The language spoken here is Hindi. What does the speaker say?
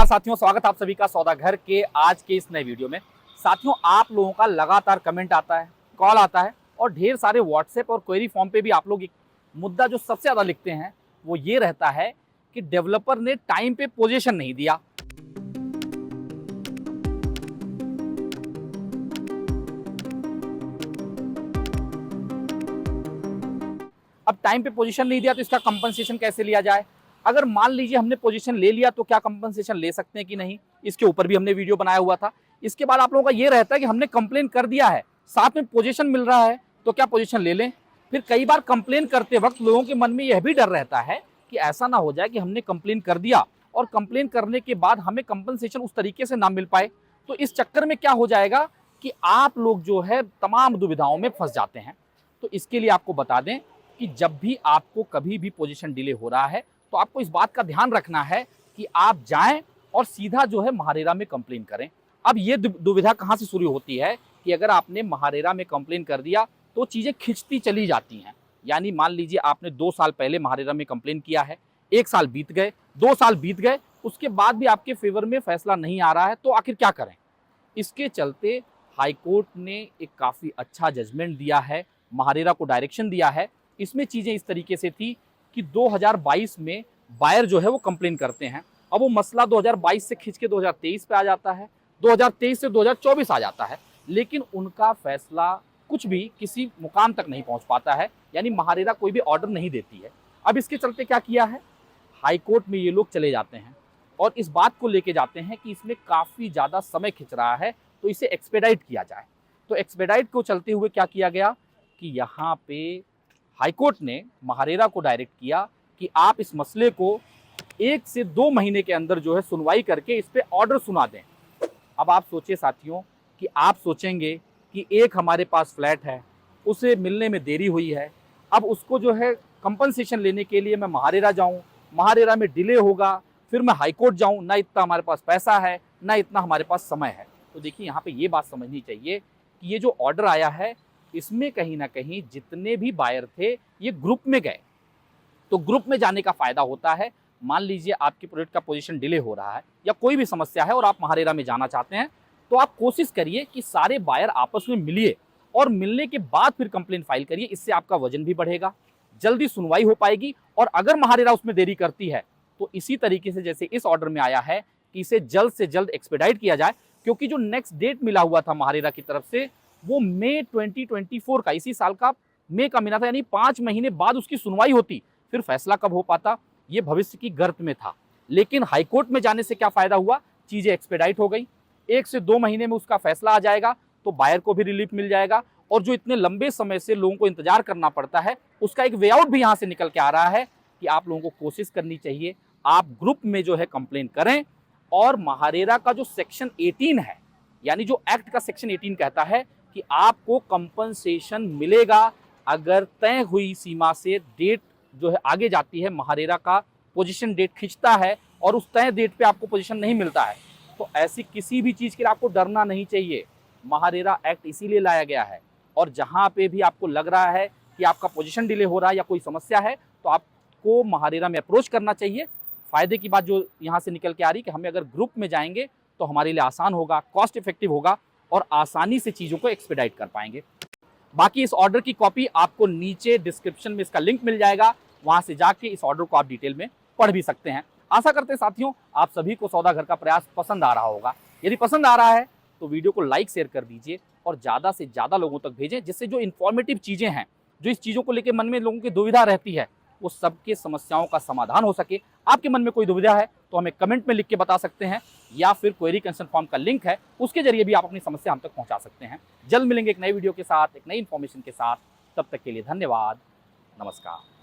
साथियों, स्वागत है आप सभी का सौदागर के आज के इस नए वीडियो में। साथियों, आप लोगों का लगातार कमेंट आता है, कॉल आता है और ढेर सारे व्हाट्सएप और क्वेरी फॉर्म पे भी आप लोग एक मुद्दा जो सबसे ज़्यादा लिखते हैं वो ये रहता है कि डेवलपर ने टाइम पे पोजीशन नहीं दिया। अब टाइम पे पोजीशन नहीं दिया तो इसका कंपनसेशन कैसे लिया जाए? अगर मान लीजिए हमने पोजीशन ले लिया तो क्या कंपनसेशन ले सकते हैं कि नहीं, इसके ऊपर भी हमने वीडियो बनाया हुआ था। इसके बाद आप लोगों का ये रहता है कि हमने कंप्लेन कर दिया है, साथ में पोजीशन मिल रहा है तो क्या पोजीशन ले लें? फिर कई बार कंप्लेन करते वक्त लोगों के मन में यह भी डर रहता है कि ऐसा ना हो जाए कि हमने कंप्लेन कर दिया और कंप्लेन करने के बाद हमें कंपनसेशन उस तरीके से ना मिल पाए, तो इस चक्कर में क्या हो जाएगा कि आप लोग जो है तमाम दुविधाओं में फंस जाते हैं। तो इसके लिए आपको बता दें कि जब भी आपको कभी भी पोजीशन डिले हो रहा है तो आपको इस बात का ध्यान रखना है कि आप जाएं और सीधा जो है महारेरा में कंप्लेन करें। अब ये दुविधा कहां से शुरू होती है कि अगर आपने महारेरा में कंप्लेन कर दिया तो चीजें खिंचती चली जाती हैं। यानी मान लीजिए आपने 2 साल पहले महारेरा में कंप्लेन किया है, 1 साल बीत गए, 2 साल बीत गए, उसके बाद भी आपके फेवर में फैसला नहीं आ रहा है, तो आखिर क्या करें? इसके चलते हाईकोर्ट ने एक काफी अच्छा जजमेंट दिया है, महारेरा को डायरेक्शन दिया है। इसमें चीजें इस तरीके से थी कि 2022 में बायर जो है वो कंप्लेन करते हैं। अब वो मसला 2022 से खींच के 2023 पे आ जाता है, 2023 से 2024 आ जाता है, लेकिन उनका फैसला कुछ भी किसी मुकाम तक नहीं पहुंच पाता है, यानी महारेरा कोई भी ऑर्डर नहीं देती है। अब इसके चलते क्या किया है, हाईकोर्ट में ये लोग चले जाते हैं और इस बात को लेके जाते हैं कि इसमें काफ़ी ज़्यादा समय खिंच रहा है तो इसे एक्सपेडाइट किया जाए। तो एक्सपेडाइट को चलते हुए क्या किया गया कि यहाँ पे हाईकोर्ट ने महारेरा को डायरेक्ट किया कि आप इस मसले को 1 से 2 महीने के अंदर जो है सुनवाई करके इस पे ऑर्डर सुना दें। अब आप सोचिए साथियों कि आप सोचेंगे कि एक हमारे पास फ्लैट है, उसे मिलने में देरी हुई है, अब उसको जो है कंपनसेशन लेने के लिए मैं महारेरा जाऊं, महारेरा में डिले होगा, फिर मैं हाईकोर्ट जाऊं, ना इतना हमारे पास पैसा है ना इतना हमारे पास समय है। तो देखिए यहाँ पे ये बात समझनी चाहिए कि ये जो ऑर्डर आया है इसमें कहीं ना कहीं जितने भी बायर थे ये ग्रुप में गए, तो ग्रुप में जाने का फायदा होता है। मान लीजिए आपके प्रोजेक्ट का पोजीशन डिले हो रहा है या कोई भी समस्या है और आप महारेरा में जाना चाहते हैं, तो आप कोशिश करिए कि सारे बायर आपस में मिलिए और मिलने के बाद फिर कंप्लेन फाइल करिए। इससे आपका वजन भी बढ़ेगा, जल्दी सुनवाई हो पाएगी। और अगर महारेरा उसमें देरी करती है तो इसी तरीके से जैसे इस ऑर्डर में आया है कि इसे जल्द से जल्द एक्सपेडाइट किया जाए, क्योंकि जो नेक्स्ट डेट मिला हुआ था महारेरा की तरफ से वो मई 2024 का, इसी साल का मई का महीना था, यानी 5 महीने बाद उसकी सुनवाई होती, फिर फैसला कब हो पाता, ये भविष्य की गर्त में था। लेकिन हाईकोर्ट में जाने से क्या फायदा हुआ, चीजें एक्सपेडाइट हो गई, 1 से 2 महीने में उसका फैसला आ जाएगा, तो बायर को भी रिलीफ मिल जाएगा और जो इतने लंबे समय से लोगों को इंतजार करना पड़ता है उसका एक वे आउट भी यहाँ से निकल के आ रहा है कि आप लोगों को कोशिश करनी चाहिए आप ग्रुप में जो है कंप्लेन करें। और महारेरा का जो सेक्शन 18 है, यानी जो एक्ट का सेक्शन 18 कहता है कि आपको कंपनसेशन मिलेगा अगर तय हुई सीमा से डेट जो है आगे जाती है, महारेरा का पोजीशन डेट खिंचता है और उस तय डेट पे आपको पोजीशन नहीं मिलता है, तो ऐसी किसी भी चीज़ के लिए आपको डरना नहीं चाहिए। महारेरा एक्ट इसीलिए लाया गया है। और जहाँ पे भी आपको लग रहा है कि आपका पोजीशन डिले हो रहा है या कोई समस्या है तो आपको महारेरा में अप्रोच करना चाहिए। फ़ायदे की बात जो यहाँ से निकल के आ रही कि हमें अगर ग्रुप में जाएंगे तो हमारे लिए आसान होगा, कॉस्ट इफेक्टिव होगा और आसानी से चीज़ों को एक्सपेडाइट कर पाएंगे। बाकी इस ऑर्डर की कॉपी आपको नीचे डिस्क्रिप्शन में इसका लिंक मिल जाएगा, वहां से जाके इस ऑर्डर को आप डिटेल में पढ़ भी सकते हैं। आशा करते हैं साथियों आप सभी को सौदागर का प्रयास पसंद आ रहा होगा। यदि पसंद आ रहा है तो वीडियो को लाइक शेयर कर दीजिए और ज़्यादा से ज़्यादा लोगों तक भेजें, जिससे जो इन्फॉर्मेटिव चीज़ें हैं, जो इस चीज़ों को लेकर मन में लोगों की दुविधा रहती है, वो सबके समस्याओं का समाधान हो सके। आपके मन में कोई दुविधा है तो हमें कमेंट में लिख के बता सकते हैं या फिर क्वेरी कंसर्न फॉर्म का लिंक है, उसके जरिए भी आप अपनी समस्या हम तक पहुंचा सकते हैं। जल्द मिलेंगे एक नई वीडियो के साथ, एक नई इन्फॉर्मेशन के साथ। तब तक के लिए धन्यवाद, नमस्कार।